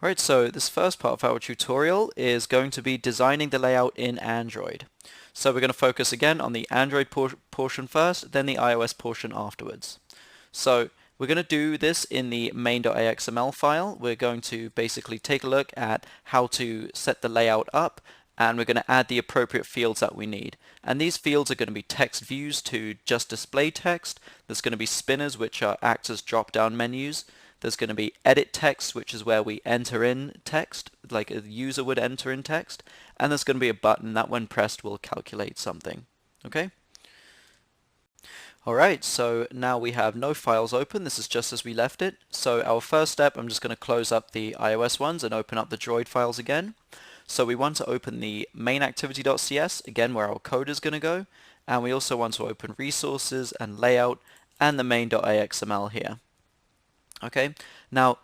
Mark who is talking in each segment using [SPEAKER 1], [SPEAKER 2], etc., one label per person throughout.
[SPEAKER 1] Alright, so this first part of our tutorial is going to be designing the layout in Android. So we're going to focus again on the Android portion first, then the iOS portion afterwards. So we're going to do this in the main.axml file. We're going to basically take a look at how to set the layout up, and we're going to add the appropriate fields that we need. And these fields are going to be text views to just display text. There's going to be spinners, which act as drop-down menus. There's going to be edit text, which is where we enter in text, like a user would enter in text. And there's going to be a button that when pressed will calculate something. Okay? Alright, so now we have no files open. This is just as we left it. So our first step, I'm just going to close up the iOS ones and open up the Droid files again. So we want to open the main activity.cs, again where our code is going to go. And we also want to open resources and layout and the main.axml here. Okay, now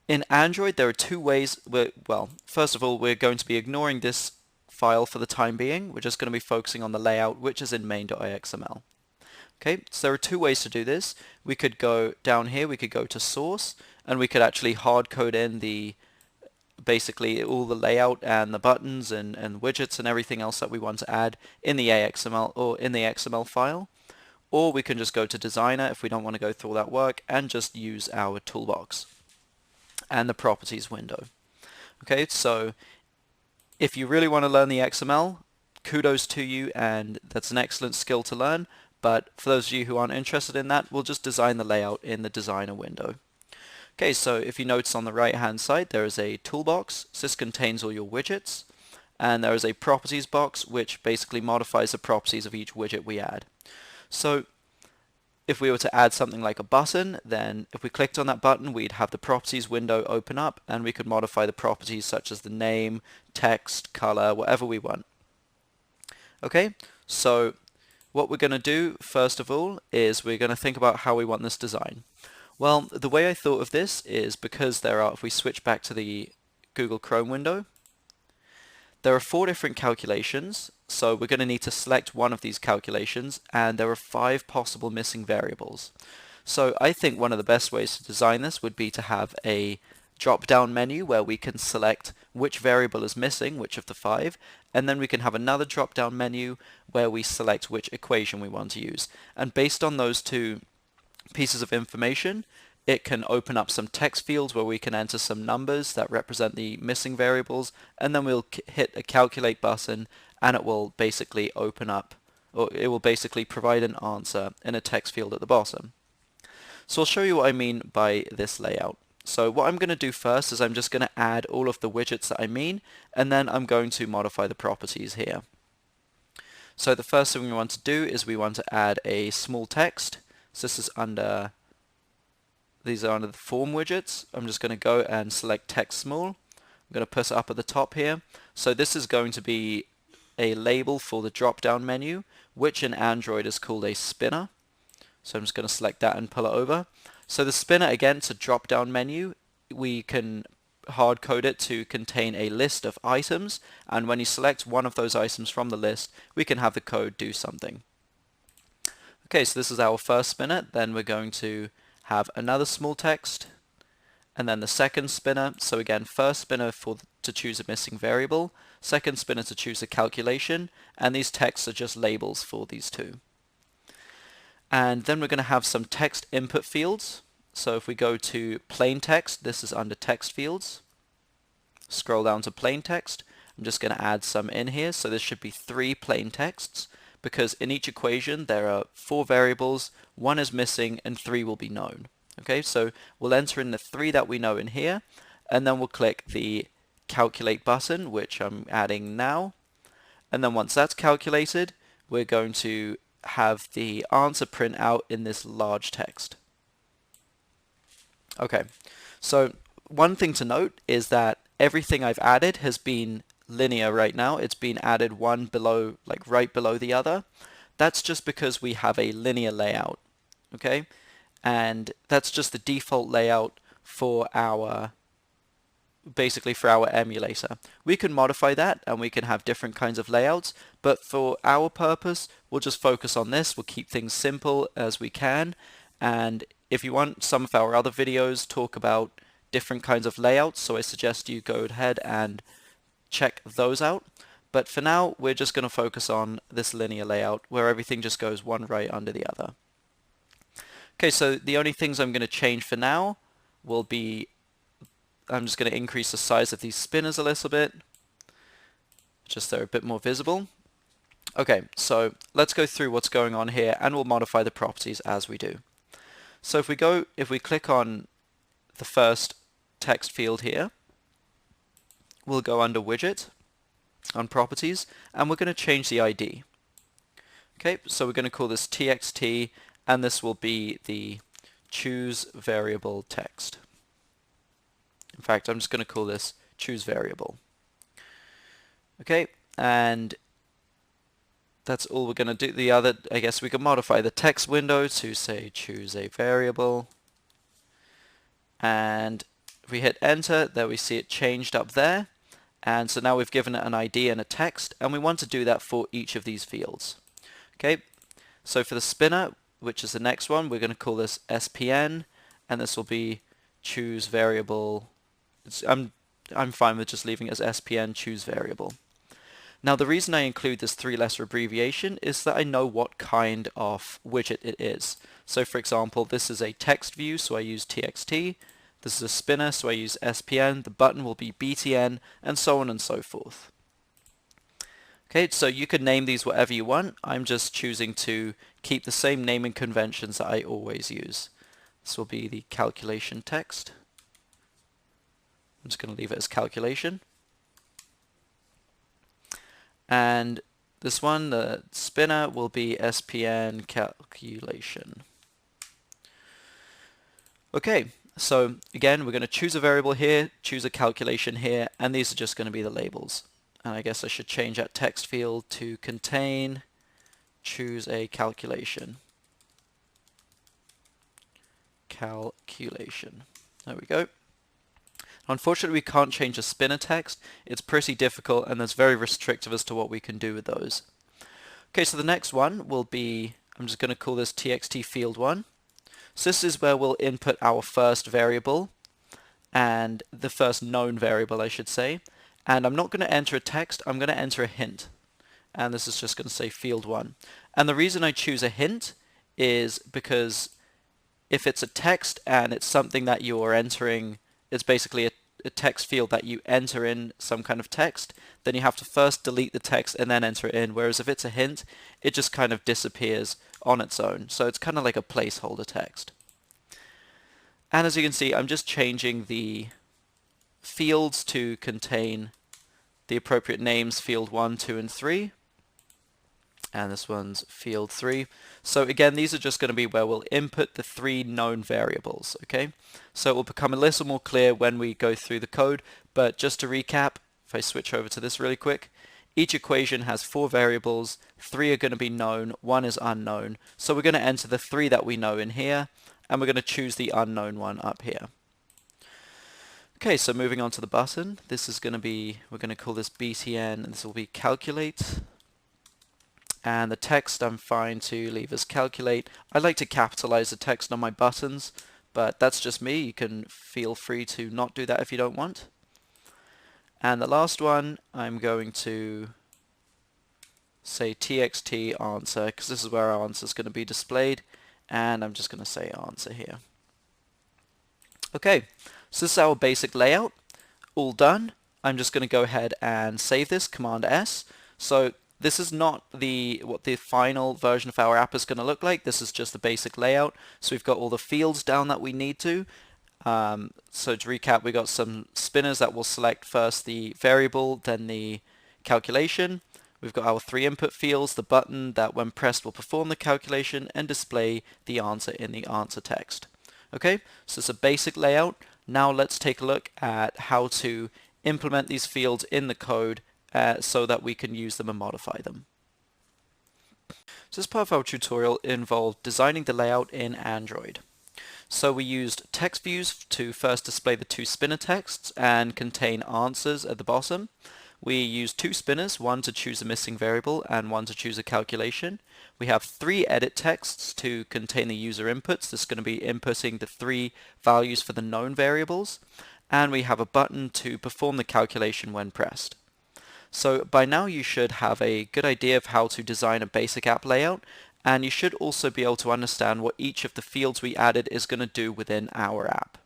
[SPEAKER 1] in Android there are two ways. Well, first of all, we're going to be ignoring this file for the time being. We're just going to be focusing on the layout, which is in main.axml. Okay, so there are two ways to do this. We could go down here, we could go to source, and we could actually hard code in the basically all the layout and the buttons and widgets and everything else that we want to add in the AXML or in the XML file. Or we can just go to designer if we don't want to go through all that work and just use our toolbox and the properties window. Okay, so if you really want to learn the XML, kudos to you, and that's an excellent skill to learn. But for those of you who aren't interested in that, we'll just design the layout in the designer window. Okay, so if you notice on the right hand side there is a toolbox. So this contains all your widgets, and there is a properties box which basically modifies the properties of each widget we add. So if we were to add something like a button, then if we clicked on that button, we'd have the properties window open up, and we could modify the properties such as the name, text, color, whatever we want. Okay, so what we're going to do first of all is we're going to think about how we want this design. Well, the way I thought of this is because if we switch back to the Google Chrome window, there are 4 different calculations, so we're going to need to select one of these calculations, and there are 5 possible missing variables. So I think one of the best ways to design this would be to have a drop-down menu where we can select which variable is missing, which of the 5, and then we can have another drop-down menu where we select which equation we want to use. And based on those 2 pieces of information, it can open up some text fields where we can enter some numbers that represent the missing variables, and then we'll hit a calculate button and it will basically open up, or it will basically provide an answer in a text field at the bottom. So I'll show you what I mean by this layout. So what I'm going to do first is I'm just going to add all of the widgets that I mean, and then I'm going to modify the properties here. So the first thing we want to do is we want to add a small text. So this is these are under the form widgets. I'm just going to go and select text small. I'm going to put it up at the top here. So this is going to be a label for the drop-down menu, which in Android is called a spinner. So I'm just going to select that and pull it over. So the spinner, again, it's a drop-down menu. We can hard code it to contain a list of items, and when you select one of those items from the list, we can have the code do something. Okay, so this is our first spinner. Then we're going to have another small text, and then the second spinner. So again, first spinner to choose a missing variable, second spinner to choose a calculation, and these texts are just labels for these 2. And then we're going to have some text input fields. So if we go to plain text, this is under text fields. Scroll down to plain text. I'm just going to add some in here. So this should be 3 plain texts, because in each equation there are 4 variables, 1 is missing, and 3 will be known. Okay, so we'll enter in the 3 that we know in here, and then we'll click the calculate button, which I'm adding now. And then once that's calculated, we're going to have the answer print out in this large text. Okay, so one thing to note is that everything I've added has been linear right now. It's been added one below, like right below the other. That's just because we have a linear layout, okay? And that's just the default layout for our basically for our emulator. We can modify that and we can have different kinds of layouts, but for our purpose we'll just focus on this. We'll keep things simple as we can, and if you want, some of our other videos talk about different kinds of layouts, so I suggest you go ahead and check those out. But for now, we're just going to focus on this linear layout where everything just goes one right under the other. Okay, so the only things I'm going to change for now will be, I'm just going to increase the size of these spinners a little bit, just so they're a bit more visible. Okay, so let's go through what's going on here and we'll modify the properties as we do. So if we click on the first text field here, we'll go under widget on properties and we're going to change the ID. Okay, so we're going to call this txt and this will be the choose variable text. In fact, I'm just going to call this choose variable. Okay, and that's all we're going to do. The other, I guess we can modify the text window to say choose a variable. And if we hit enter, there we see it changed up there. And so now we've given it an ID and a text, and we want to do that for each of these fields. Okay, so for the spinner, which is the next one, we're going to call this SPN, and this will be choose variable. I'm fine with just leaving it as SPN choose variable. Now the reason I include this 3-letter abbreviation is that I know what kind of widget it is. So for example, this is a text view, so I use TXT. This is a spinner, so I use SPN. The button will be BTN, and so on and so forth. Okay, so you could name these whatever you want. I'm just choosing to keep the same naming conventions that I always use. This will be the calculation text. I'm just going to leave it as calculation. And this one, the spinner, will be SPN calculation. Okay, so again, we're going to choose a variable here, choose a calculation here, and these are just going to be the labels. And I guess I should change that text field to contain choose a calculation. Calculation. There we go. Unfortunately, we can't change the spinner text. It's pretty difficult and it's very restrictive as to what we can do with those. Okay, so the next one will be, I'm just going to call this txt field 1. So this is where we'll input our first variable, and the first known variable I should say. And I'm not going to enter a text, I'm going to enter a hint. And this is just going to say field 1. And the reason I choose a hint is because if it's a text and it's something that you are entering, it's basically a text field that you enter in some kind of text, then you have to first delete the text and then enter it in. Whereas if it's a hint, it just kind of disappears on its own. So it's kind of like a placeholder text. And as you can see, I'm just changing the fields to contain the appropriate names, field 1, 2, and 3. And this one's field 3. So again, these are just going to be where we'll input the 3 known variables, okay? So it will become a little more clear when we go through the code, but just to recap, if I switch over to this really quick, each equation has 4 variables, 3 are going to be known, 1 is unknown. So we're going to enter the 3 that we know in here, and we're going to choose the unknown one up here. Okay, so moving on to the button, this is going to be, we're going to call this BTN, and this will be calculate. And the text I'm fine to leave as calculate. I like to capitalize the text on my buttons, but that's just me. You can feel free to not do that if you don't want. And the last one, I'm going to say txt answer, because this is where our answer is going to be displayed. And I'm just going to say answer here. Okay, so this is our basic layout. All done. I'm just going to go ahead and save this, Command S. So this is not what the final version of our app is going to look like. This is just the basic layout. So we've got all the fields down that we need to. So to recap, we got some spinners that will select first the variable, then the calculation. We've got our 3 input fields, the button that when pressed will perform the calculation and display the answer in the answer text. Okay, so it's a basic layout. Now let's take a look at how to implement these fields in the code so that we can use them and modify them. So this part of our tutorial involved designing the layout in Android. So we used text views to first display the 2 spinner texts and contain answers at the bottom. We used 2 spinners, one to choose a missing variable and one to choose a calculation. We have 3 edit texts to contain the user inputs. This is going to be inputting the 3 values for the known variables. and we have a button to perform the calculation when pressed. So by now you should have a good idea of how to design a basic app layout, and you should also be able to understand what each of the fields we added is going to do within our app.